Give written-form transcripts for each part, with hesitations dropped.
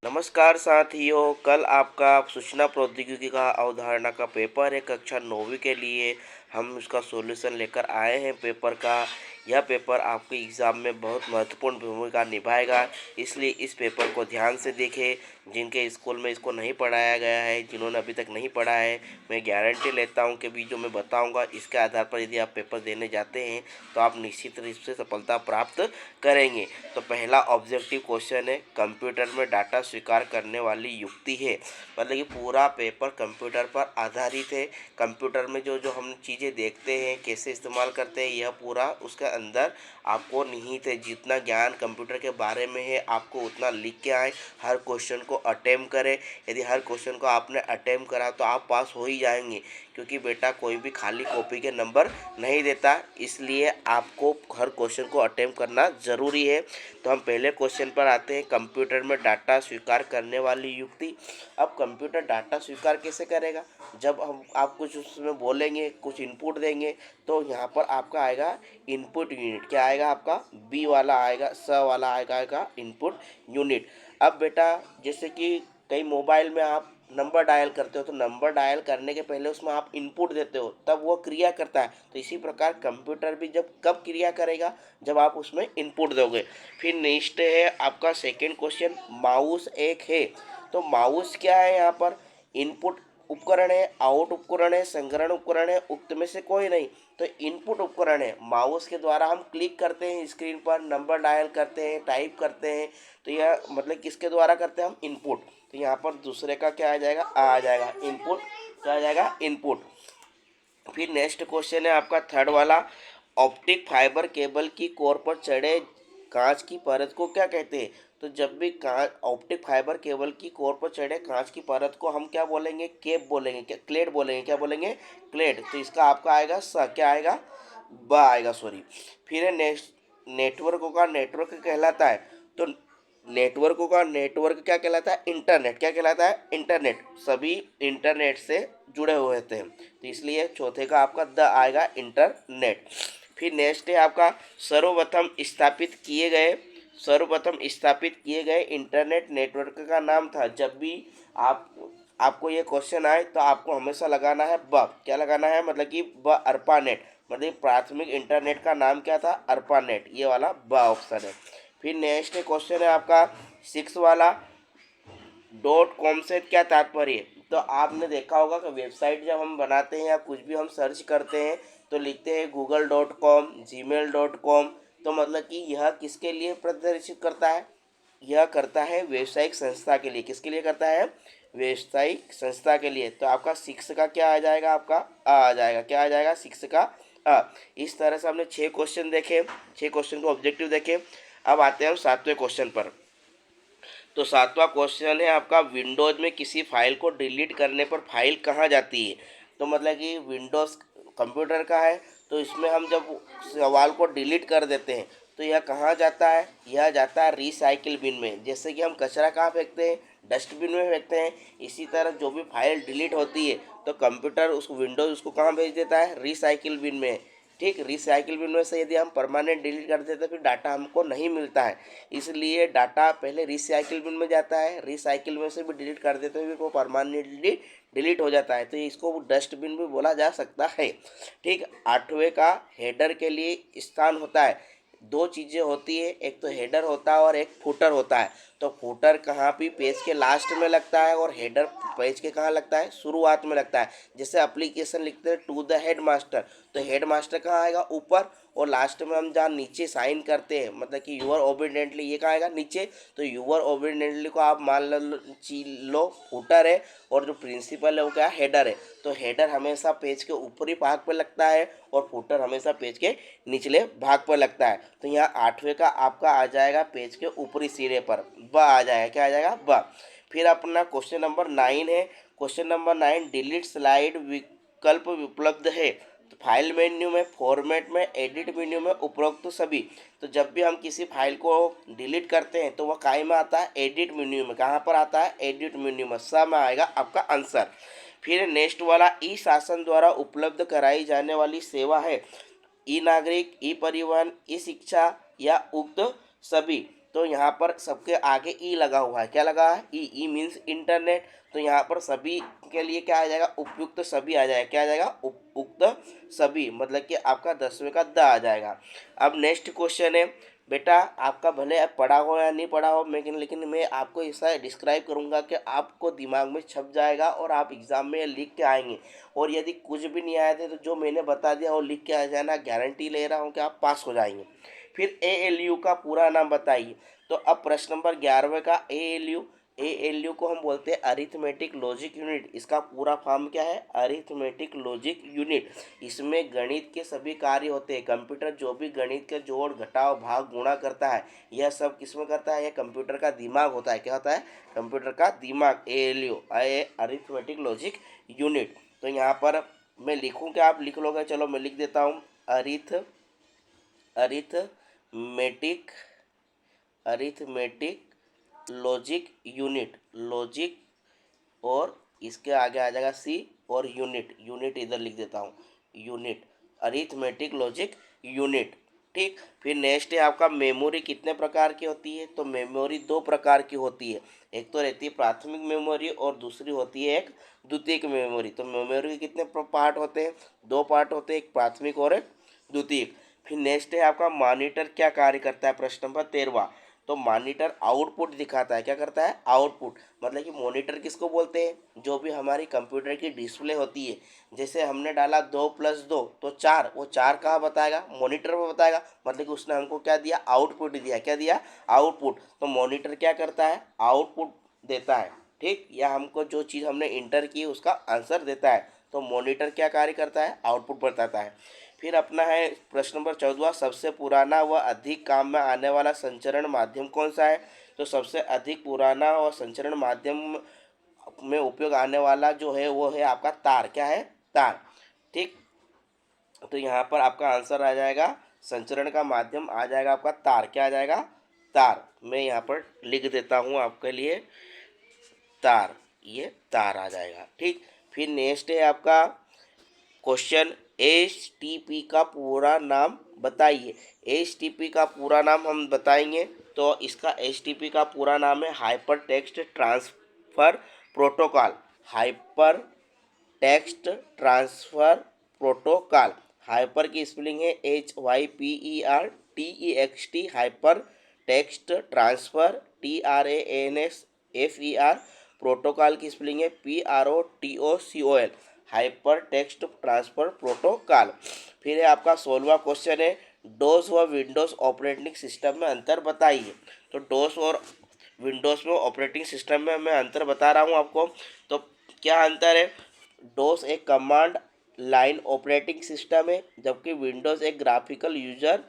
नमस्कार साथियों, कल आपका सूचना प्रौद्योगिकी का अवधारणा का पेपर है कक्षा 9वीं के लिए। हम उसका सॉल्यूशन लेकर आए हैं पेपर का। यह पेपर आपके एग्ज़ाम में बहुत महत्वपूर्ण भूमिका निभाएगा, इसलिए इस पेपर को ध्यान से देखें। जिनके स्कूल में इसको नहीं पढ़ाया गया है, जिन्होंने अभी तक नहीं पढ़ा है, मैं गारंटी लेता हूं कि भी जो मैं बताऊंगा इसके आधार पर यदि आप पेपर देने जाते हैं तो आप निश्चित रूप से सफलता प्राप्त करेंगे। तो पहला ऑब्जेक्टिव क्वेश्चन है, कंप्यूटर में डाटा स्वीकार करने वाली युक्ति है। मतलब कि पूरा पेपर कंप्यूटर पर आधारित है। कंप्यूटर में जो जो हम चीज़ें देखते हैं, कैसे इस्तेमाल करते हैं, यह पूरा उसके अंदर आपको निहित है। जितना ज्ञान कंप्यूटर के बारे में है आपको उतना लिख के आए, हर क्वेश्चन को अटेम्प्ट करें। यदि हर क्वेश्चन को आपने अटेम्प्ट करा तो आप पास हो ही जाएंगे, क्योंकि बेटा कोई भी खाली कॉपी के नंबर नहीं देता, इसलिए आपको हर क्वेश्चन को अटेम्प्ट करना ज़रूरी है। तो हम पहले क्वेश्चन पर आते हैं, कंप्यूटर में डाटा स्वीकार करने वाली युक्ति। अब कंप्यूटर डाटा स्वीकार कैसे करेगा? जब हम आप कुछ उसमें बोलेंगे, कुछ इनपुट देंगे, तो यहाँ पर आपका आएगा इनपुट यूनिट। क्या आएगा आपका? बी वाला आएगा, स वाला आएगा इनपुट यूनिट। अब बेटा जैसे कि कई मोबाइल में आप नंबर डायल करते हो, तो नंबर डायल करने के पहले उसमें आप इनपुट देते हो, तब वो क्रिया करता है। तो इसी प्रकार कंप्यूटर भी जब कब क्रिया करेगा? जब आप उसमें इनपुट दोगे। फिर नेक्स्ट है आपका सेकंड क्वेश्चन, माउस एक है। तो माउस क्या है? यहाँ पर इनपुट उपकरण है, आउट उपकरण है, संग्रहण उपकरण है, उक्त में से कोई नहीं। तो इनपुट उपकरण है। माउस के द्वारा हम क्लिक करते हैं स्क्रीन पर, नंबर डायल करते हैं, टाइप करते हैं। तो यह मतलब किसके द्वारा करते हैं हम? इनपुट। तो यहाँ पर दूसरे का क्या आ जाएगा? आ जाएगा इनपुट। क्या आ जाएगा? इनपुट। फिर नेक्स्ट क्वेश्चन है आपका थर्ड वाला, ऑप्टिक फाइबर केबल की कोर पर चढ़े कांच की परत को क्या कहते हैं? तो जब भी कांच ऑप्टिक फाइबर केबल की कोर पर चढ़े कांच की परत को हम क्या बोलेंगे? केब बोलेंगे, क्या क्लेड बोलेंगे? क्या बोलेंगे? क्लेड। तो इसका आपका आएगा स, क्या आएगा? ब आएगा, सॉरी। फिर है नेक्स्ट, नेटवर्क का नेटवर्क कहलाता है। तो नेटवर्कों का नेटवर्क क्या कहलाता है? इंटरनेट। क्या कहलाता है? इंटरनेट। सभी इंटरनेट से जुड़े हुए थे, तो इसलिए चौथे का आपका द आएगा, इंटरनेट। फिर नेक्स्ट है आपका, सर्वप्रथम स्थापित किए गए इंटरनेट नेटवर्क का नाम था। जब भी आप आपको ये क्वेश्चन आए तो आपको हमेशा लगाना है ब। क्या लगाना है? मतलब कि ब, अर्पानेट। मतलब प्राथमिक इंटरनेट का नाम क्या था? अर्पानेट। ये वाला ब ऑप्शन है। फिर नेक्स्ट क्वेश्चन है आपका सिक्स वाला, डॉट कॉम से क्या तात्पर्य है? तो आपने देखा होगा कि वेबसाइट जब हम बनाते हैं या कुछ भी हम सर्च करते हैं तो लिखते हैं google.com, gmail.com। तो मतलब कि यह किसके लिए प्रदर्शित करता है? यह करता है व्यावसायिक संस्था के लिए। किसके लिए करता है? व्यावसायिक संस्था के लिए। तो आपका सिक्स का क्या आ जाएगा? आपका आ जाएगा। क्या आ जाएगा? सिक्स का आ। इस तरह से हमने 6 क्वेश्चन देखे, 6 क्वेश्चन को ऑब्जेक्टिव देखे। अब आते हैं हम 7वें क्वेश्चन पर। तो 7वां क्वेश्चन है आपका, विंडोज़ में किसी फाइल को डिलीट करने पर फाइल कहाँ जाती है? तो मतलब कि विंडोज़ कंप्यूटर का है, तो इसमें हम जब सवाल को डिलीट कर देते हैं तो यह कहाँ जाता है? यह जाता है रिसाइकिल बिन में। जैसे कि हम कचरा कहाँ फेंकते हैं? डस्टबिन में फेंकते हैं। इसी तरह जो भी फाइल डिलीट होती है तो कंप्यूटर उसको, विंडोज़ उसको कहाँ भेज देता है? रिसाइकिल बिन में। ठीक, रिसाइकिल बिन में से यदि हम परमानेंट डिलीट कर देते तो फिर डाटा हमको नहीं मिलता है, इसलिए डाटा पहले रिसाइकिल बिन में जाता है। रिसाइकिल में से भी डिलीट कर देते हैं फिर वो परमानेंटली डिलीट हो जाता है, तो इसको डस्टबिन भी बोला जा सकता है। ठीक, 8वें का, हेडर के लिए स्थान होता है। दो चीज़ें होती है, एक तो हेडर होता है और एक फुटर होता है। तो फुटर कहाँ भी पेज के लास्ट में लगता है और हेडर पेज के कहाँ लगता है? शुरुआत में लगता है। जैसे एप्लीकेशन लिखते हैं टू द हेड मास्टर, तो हेड मास्टर कहाँ आएगा? ऊपर। और लास्ट में हम जहाँ नीचे साइन करते हैं, मतलब कि यूअर ओबीडिएंटली, ये कहाँ आएगा? नीचे। तो यूअर ओबीडिएंटली को आप मान लो फुटर है, और जो प्रिंसिपल है वो क्या? हेडर है। तो हेडर हमेशा पेज के ऊपरी भाग पर लगता है और फुटर हमेशा पेज के निचले भाग पर लगता है। तो यहाँ 8वें का आपका आ जाएगा पेज के ऊपरी सिरे पर, ब आ जाएगा। क्या आ जाएगा? ब। फिर अपना क्वेश्चन नंबर 9 है। क्वेश्चन नंबर 9, डिलीट स्लाइड विकल्प उपलब्ध है। तो फाइल मेन्यू में, फॉर्मेट में, एडिट मेन्यू में उपरोक्त सभी। तो जब भी हम किसी फाइल को डिलीट करते हैं तो वह काय में आता है? एडिट मेन्यू में। कहाँ पर आता है? एडिट मेन्यू में। सब में आएगा आपका आंसर। फिर नेक्स्ट वाला, ई शासन द्वारा उपलब्ध कराई जाने वाली सेवा है। ई नागरिक, ई परिवहन, ई शिक्षा या उक्त सभी। तो यहाँ पर सबके आगे ई लगा हुआ है, क्या लगा है, ई, ई मीन्स इंटरनेट। तो यहाँ पर सभी के लिए क्या आ जाएगा, उपयुक्त सभी आ जाएगा, क्या आ जाएगा, उपयुक्त सभी, मतलब कि आपका 10वें का द आ जाएगा। अब नेक्स्ट क्वेश्चन है बेटा, आपका भले आप पढ़ा हो या नहीं पढ़ा हो, लेकिन मैं आपको ऐसा डिस्क्राइब करूँगा कि आपको दिमाग में छप जाएगा और आप एग्ज़ाम में लिख के आएंगे। और यदि कुछ भी नहीं आए थे तो जो मैंने बता दिया वो लिख के आ जाना, गारंटी ले रहा हूँ कि आप पास हो जाएंगे। फिर ALU का पूरा नाम बताइए। तो अब प्रश्न नंबर 11वें का ALU को हम बोलते हैं अरिथमेटिक लॉजिक यूनिट। इसका पूरा फॉर्म क्या है, अरिथमेटिक लॉजिक यूनिट। इसमें गणित के सभी कार्य होते हैं। कंप्यूटर जो भी गणित के जोड़ घटाव भाग गुणा करता है, यह सब किसमें करता है, यह कंप्यूटर का दिमाग होता है। क्या होता है, कंप्यूटर का दिमाग, ALU अरिथमेटिक लॉजिक यूनिट। तो यहाँ पर मैं लिखूँ क्या, आप लिख लोगे, चलो मैं लिख देता हूँ, अरिथमेटिक लॉजिक यूनिट, लॉजिक और इसके आगे आ जाएगा सी और यूनिट इधर लिख देता हूँ, यूनिट, अरिथमेटिक लॉजिक यूनिट। ठीक, फिर नेक्स्ट है आपका मेमोरी कितने प्रकार की होती है। तो मेमोरी 2 प्रकार की होती है, एक तो रहती है प्राथमिक मेमोरी और दूसरी होती है एक द्वितीयक मेमोरी। तो मेमोरी के कितने पार्ट होते हैं, 2 पार्ट होते हैं, एक प्राथमिक और एक द्वितीयक। फिर नेक्स्ट है आपका मॉनिटर क्या कार्य करता है, प्रश्न नंबर 13वां। तो मॉनिटर आउटपुट दिखाता है, क्या करता है, आउटपुट। मतलब कि मॉनिटर किसको बोलते हैं, जो भी हमारी कंप्यूटर की डिस्प्ले होती है। जैसे हमने डाला 2+2 तो 4, वो 4 कहाँ बताएगा, मॉनिटर में बताएगा। मतलब कि उसने हमको क्या दिया, आउटपुट दिया, क्या दिया, आउटपुट। तो मॉनिटर क्या करता है, आउटपुट देता है। ठीक, या हमको जो चीज़ हमने इंटर की उसका आंसर देता है। तो मॉनिटर क्या कार्य करता है, आउटपुट बताता है। फिर अपना है प्रश्न नंबर 14, सबसे पुराना व अधिक काम में आने वाला संचरण माध्यम कौन सा है। तो सबसे अधिक पुराना और संचरण माध्यम में उपयोग आने वाला जो है वो है आपका तार, क्या है, तार। ठीक, तो यहाँ पर आपका आंसर आ जाएगा, संचरण का माध्यम आ जाएगा आपका तार, क्या आ जाएगा, तार। मैं यहाँ पर लिख देता हूँ आपके लिए, तार, ये तार आ जाएगा। ठीक, फिर नेक्स्ट है आपका क्वेश्चन, HTTP का पूरा नाम बताइए। HTTP का पूरा नाम हम बताएंगे तो इसका HTTP का पूरा नाम है hyper text transfer protocol, hyper text transfer protocol. Hyper की स्पेलिंग है HYPERTEXT, hyper text transfer TRANSFER, protocol की स्पेलिंग है PROTOCOL, hyper text transfer protocol. फिर है आपका 16वां क्वेश्चन है, डोस व विंडोज़ ऑपरेटिंग सिस्टम में अंतर बताइए। तो डोस और विंडोज़ में ऑपरेटिंग सिस्टम में मैं अंतर बता रहा हूँ आपको। तो क्या अंतर है, डोस एक कमांड लाइन ऑपरेटिंग सिस्टम है, जबकि विंडोज़ एक graphical user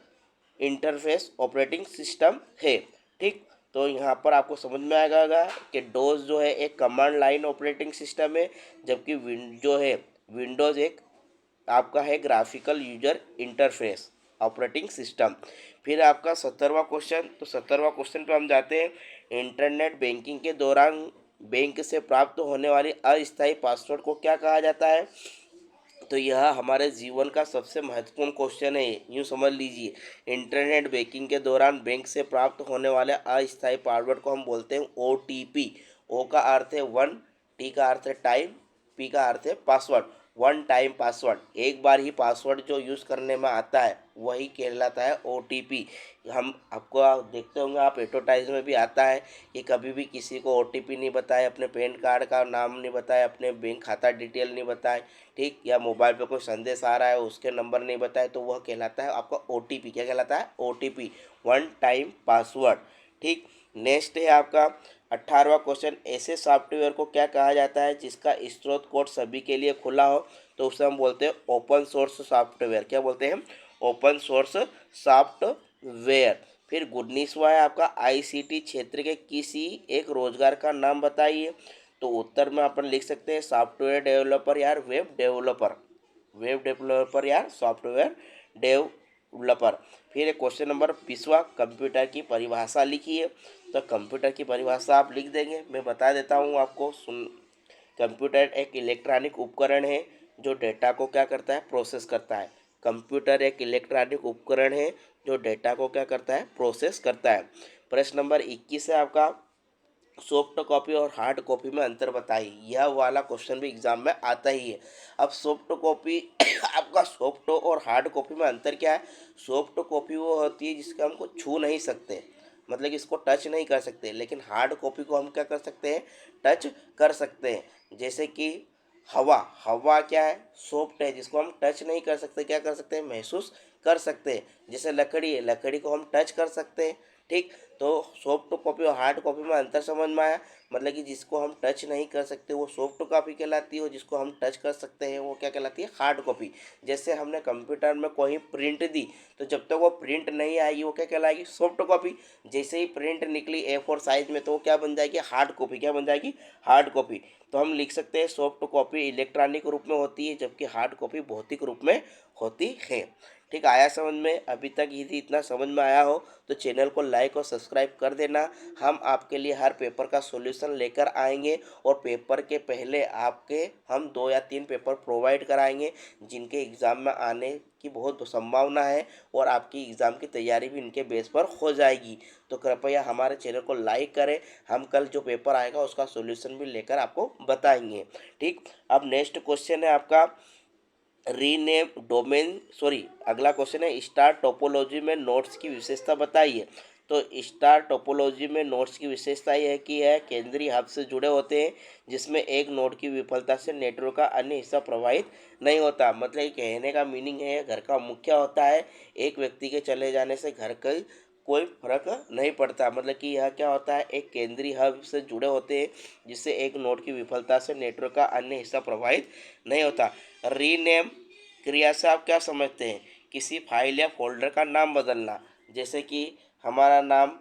interface operating system है। ठीक, तो यहाँ पर आपको समझ में आएगा कि डोस जो है एक कमांड लाइन ऑपरेटिंग सिस्टम है, जबकि जो है विंडोज़ एक आपका है graphical user interface operating system. फिर आपका 17वां क्वेश्चन, तो 17वां क्वेश्चन पे हम जाते हैं, इंटरनेट बैंकिंग के दौरान बैंक से प्राप्त होने वाली अस्थायी पासवर्ड को क्या कहा जाता है। तो यह हमारे जीवन का सबसे महत्वपूर्ण क्वेश्चन है, यूँ समझ लीजिए। इंटरनेट बैंकिंग के दौरान बैंक से प्राप्त होने वाले अस्थायी पासवर्ड को हम बोलते हैं OTP। ओ का अर्थ है 1, टी का अर्थ है टाइम, पी का अर्थ है पासवर्ड, 1 टाइम पासवर्ड। एक बार ही पासवर्ड जो यूज़ करने में आता है वही कहलाता है OTP। हम आपको देखते होंगे, आप एडवर्टाइज में भी आता है कि कभी भी किसी को OTP नहीं बताए, अपने पैन कार्ड का नाम नहीं बताए, अपने बैंक खाता डिटेल नहीं बताए, ठीक, या मोबाइल पे कोई संदेश आ रहा है उसके नंबर नहीं बताए, तो वह कहलाता है आपका OTP। क्या कहलाता है, OTP, 1 टाइम पासवर्ड। ठीक, नेक्स्ट है आपका 18वां क्वेश्चन, ऐसे सॉफ्टवेयर को क्या कहा जाता है जिसका स्रोत कोड सभी के लिए खुला हो। तो उसे हम बोलते हैं ओपन सोर्स सॉफ्टवेयर। क्या बोलते हैं हम, ओपन सोर्स सॉफ्टवेयर। फिर 19वां है आपका ICT क्षेत्र के किसी एक रोजगार का नाम बताइए। तो उत्तर में अपन लिख सकते हैं सॉफ्टवेयर डेवलपर यार वेब डेवलपर, वेब डेवलपर यार सॉफ्टवेयर डेवलपर। फिर एक क्वेश्चन नंबर 20वां, कंप्यूटर की परिभाषा लिखिए। तो कंप्यूटर की परिभाषा आप लिख देंगे, मैं बता देता हूँ आपको, सुन। कंप्यूटर एक इलेक्ट्रॉनिक उपकरण है जो डेटा को क्या करता है, प्रोसेस करता है। कंप्यूटर एक इलेक्ट्रॉनिक उपकरण है जो डेटा को क्या करता है, प्रोसेस करता है। प्रश्न नंबर 21 है आपका, सॉफ्ट कॉपी और हार्ड कॉपी में अंतर बताइए। यह वाला क्वेश्चन भी एग्जाम में आता ही है। अब सॉफ्ट कॉपी आपका सॉफ्ट और हार्ड कॉपी में अंतर क्या है? सॉफ्ट कॉपी वो होती है जिसका हमको छू नहीं सकते, मतलब कि इसको टच नहीं कर सकते, लेकिन हार्ड कॉपी को हम क्या कर सकते हैं? टच कर सकते हैं। जैसे कि हवा, हवा क्या है? सॉफ्ट है, जिसको हम टच नहीं कर सकते, क्या कर सकते हैं? महसूस कर सकते हैं। जैसे लकड़ी है, लकड़ी को हम टच कर सकते हैं। ठीक, तो सॉफ्ट कॉपी और हार्ड कॉपी में अंतर समझ में आया। मतलब कि जिसको हम टच नहीं कर सकते वो सॉफ्ट कॉपी कहलाती है, और जिसको हम टच कर सकते हैं वो क्या कहलाती है? Hard copy. जैसे हमने कंप्यूटर में कोई प्रिंट दी, तो जब तक वो प्रिंट नहीं आएगी वो क्या कहलाएगी? Soft copy. जैसे ही प्रिंट निकली A4 साइज में, तो वो क्या बन जाएगी? Hard copy. क्या बन जाएगी? Hard copy. तो हम लिख सकते हैं सॉफ्ट कॉपी इलेक्ट्रॉनिक रूप में होती है, जबकि हार्ड कॉपी भौतिक रूप में होती है। ठीक, आया समझ में? अभी तक यदि इतना समझ में आया हो तो चैनल को लाइक और सब्सक्राइब कर देना। हम आपके लिए हर पेपर का सॉल्यूशन लेकर आएंगे, और पेपर के पहले आपके हम 2 या 3 पेपर प्रोवाइड कराएंगे जिनके एग्ज़ाम में आने की बहुत संभावना है, और आपकी एग्ज़ाम की तैयारी भी इनके बेस पर हो जाएगी। तो कृपया हमारे चैनल को लाइक करें। हम कल जो पेपर आएगा उसका सॉल्यूशन भी लेकर आपको बताएंगे। ठीक, अब नेक्स्ट क्वेश्चन है आपका, रीनेम डोमेन सॉरी अगला क्वेश्चन है, स्टार टोपोलॉजी में नोड्स की विशेषता बताइए। तो स्टार टोपोलॉजी में नोड्स की विशेषता यह है कि यह केंद्रीय हब से जुड़े होते हैं, जिसमें एक नोड की विफलता से नेटवर्क का अन्य हिस्सा प्रभावित नहीं होता। मतलब ये कहने का मीनिंग है, घर का मुखिया होता है, एक व्यक्ति के चले जाने से घर का कोई फर्क नहीं पड़ता। मतलब कि यह क्या होता है? एक केंद्रीय हब से जुड़े होते हैं, जिससे एक नोड की विफलता से नेटवर्क का अन्य हिस्सा प्रभावित नहीं होता। रीनेम क्रिया से आप क्या समझते हैं? किसी फाइल या फोल्डर का नाम बदलना। जैसे कि हमारा नाम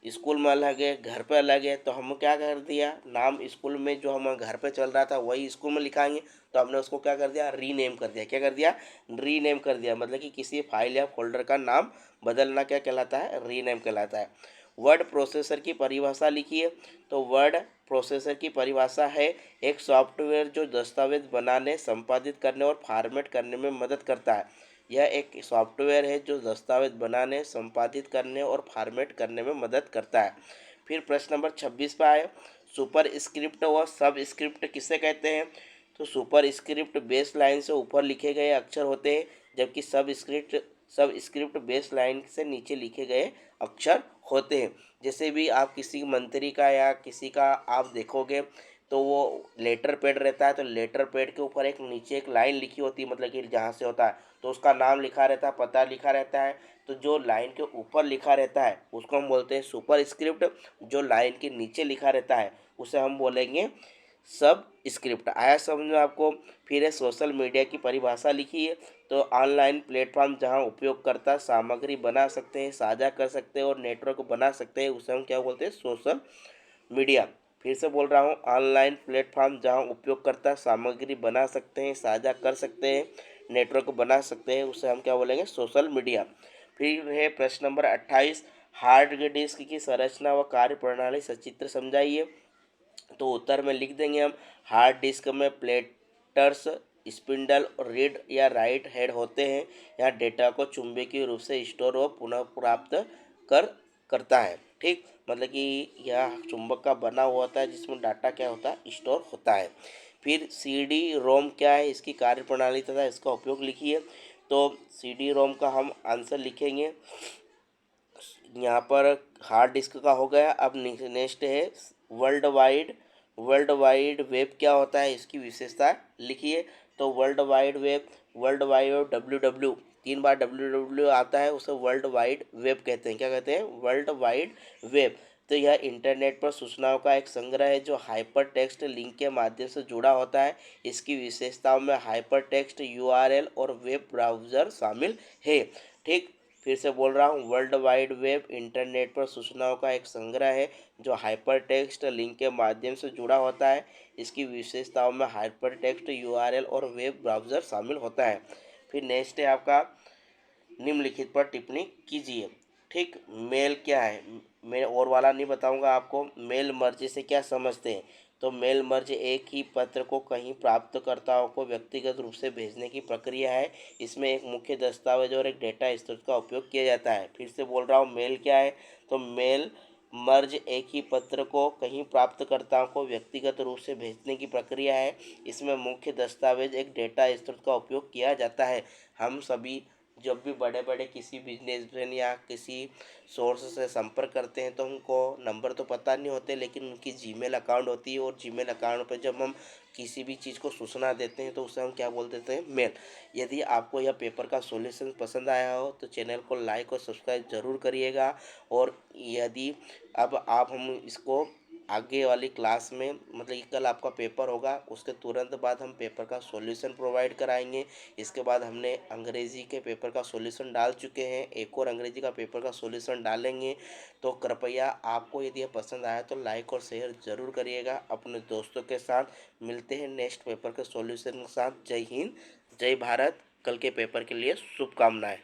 स्कूल में अलग है, घर पे अलग है, तो हम क्या कर दिया? नाम स्कूल में जो हम घर पे चल रहा था वही स्कूल में लिखाएंगे, तो हमने उसको क्या कर दिया? रीनेम कर दिया। क्या कर दिया? रीनेम कर दिया। मतलब कि किसी फाइल या फोल्डर का नाम बदलना क्या कहलाता है? रीनेम कहलाता है। वर्ड प्रोसेसर की परिभाषा लिखिए। तो वर्ड प्रोसेसर की परिभाषा है एक सॉफ्टवेयर जो दस्तावेज बनाने, संपादित करने और फॉर्मेट करने में मदद करता है। यह एक सॉफ्टवेयर है जो दस्तावेज बनाने, संपादित करने और फॉर्मेट करने में मदद करता है। फिर प्रश्न नंबर 26 पर आए, सुपर स्क्रिप्ट और सब स्क्रिप्ट किसे कहते हैं? तो सुपर स्क्रिप्ट बेस लाइन से ऊपर लिखे गए अक्षर होते हैं, जबकि सब स्क्रिप्ट बेस लाइन से नीचे लिखे गए अक्षर होते हैं। जैसे भी आप किसी मंत्री का या किसी का आप देखोगे, तो वो लेटर पैड रहता है, तो लेटर पैड के ऊपर एक नीचे एक लाइन लिखी होती है, मतलब कि जहाँ से होता है तो उसका नाम लिखा रहता है, पता लिखा रहता है। तो जो लाइन के ऊपर लिखा रहता है उसको हम बोलते हैं सुपर स्क्रिप्ट। जो लाइन के नीचे लिखा रहता है उसे हम बोलेंगे सब स्क्रिप्ट। आया समझ में आपको? फिर है सोशल मीडिया की परिभाषा लिखी है। तो ऑनलाइन प्लेटफॉर्म जहां उपयोगकर्ता सामग्री बना सकते हैं, साझा कर सकते हैं और नेटवर्क बना सकते हैं, उसे हम क्या बोलते हैं? Social media. फिर से बोल रहा हूँ, ऑनलाइन प्लेटफॉर्म जहां उपयोगकर्ता सामग्री बना सकते हैं, साझा कर सकते हैं, नेटवर्क बना सकते हैं, उसे हम क्या बोलेंगे? Social media. फिर है प्रश्न नंबर 28, हार्ड डिस्क की संरचना व कार्य प्रणाली सचित्र समझाइए। तो उत्तर में लिख देंगे हम, हार्ड डिस्क में प्लेटर्स, स्पिंडल और रीड या राइट हेड होते हैं। यहाँ डेटा को चुंबकीय रूप से स्टोर व पुनः प्राप्त कर करता है। ठीक, मतलब कि यह चुंबक का बना हुआ होता है, जिसमें डाटा क्या होता है? स्टोर होता है। फिर CD रोम क्या है? इसकी कार्यप्रणाली तथा इसका उपयोग लिखिए। तो CD रोम का हम आंसर लिखेंगे, यहाँ पर हार्ड डिस्क का हो गया। अब नेक्स्ट है world wide world wide web क्या होता है? इसकी विशेषता लिखिए। तो वर्ल्ड वाइड वेब WW, 3 बार WW आता है, उसे वर्ल्ड वाइड वेब कहते हैं। क्या कहते हैं? World wide web. तो यह इंटरनेट पर सूचनाओं का एक संग्रह है जो हाइपर टेक्स्ट लिंक के माध्यम से जुड़ा होता है। इसकी विशेषताओं में हाइपर टेक्स्ट URL और वेब ब्राउज़र शामिल है। ठीक, फिर से बोल रहा हूँ, वर्ल्ड वाइड वेब इंटरनेट पर सूचनाओं का एक संग्रह है जो हाइपरटेक्स्ट लिंक के माध्यम से जुड़ा होता है। इसकी विशेषताओं में हाइपरटेक्स्ट URL और वेब ब्राउज़र शामिल होता है। फिर नेक्स्ट है आपका, निम्नलिखित पर टिप्पणी कीजिए। ठीक, मेल क्या है? मैं और वाला नहीं बताऊंगा आपको। मेल मर्ज से क्या समझते हैं? तो मेल मर्ज एक ही पत्र को कई प्राप्तकर्ताओं को व्यक्तिगत रूप से भेजने की प्रक्रिया है। इसमें एक मुख्य दस्तावेज और एक डेटा स्रोत का उपयोग किया जाता है। फिर से बोल रहा हूँ, मेल क्या है? तो मेल मर्ज एक ही पत्र को कई प्राप्तकर्ताओं को व्यक्तिगत रूप से भेजने की प्रक्रिया है। इसमें मुख्य दस्तावेज एक डेटा स्रोत का उपयोग किया जाता है। हम सभी जब भी बड़े बड़े किसी बिजनेसमैन या किसी सोर्स से संपर्क करते हैं तो हमको नंबर तो पता नहीं होते, लेकिन उनकी जीमेल अकाउंट होती है, और जीमेल अकाउंट पर जब हम किसी भी चीज़ को सूचना देते हैं तो उसे हम क्या बोल देते हैं, मेल। यदि आपको यह पेपर का सॉल्यूशन पसंद आया हो तो चैनल को लाइक और सब्सक्राइब ज़रूर करिएगा। और यदि अब आप हम इसको आगे वाली क्लास में, मतलब कि कल आपका पेपर होगा, उसके तुरंत बाद हम पेपर का सॉल्यूशन प्रोवाइड कराएंगे। इसके बाद हमने अंग्रेज़ी के पेपर का सॉल्यूशन डाल चुके हैं, एक और अंग्रेज़ी का पेपर का सॉल्यूशन डालेंगे। तो कृपया आपको यदि यह पसंद आया तो लाइक और शेयर ज़रूर करिएगा अपने दोस्तों के साथ। मिलते हैं नेक्स्ट पेपर के सॉल्यूशन के साथ। जय हिंद, जय भारत। कल के पेपर के लिए शुभकामनाएं।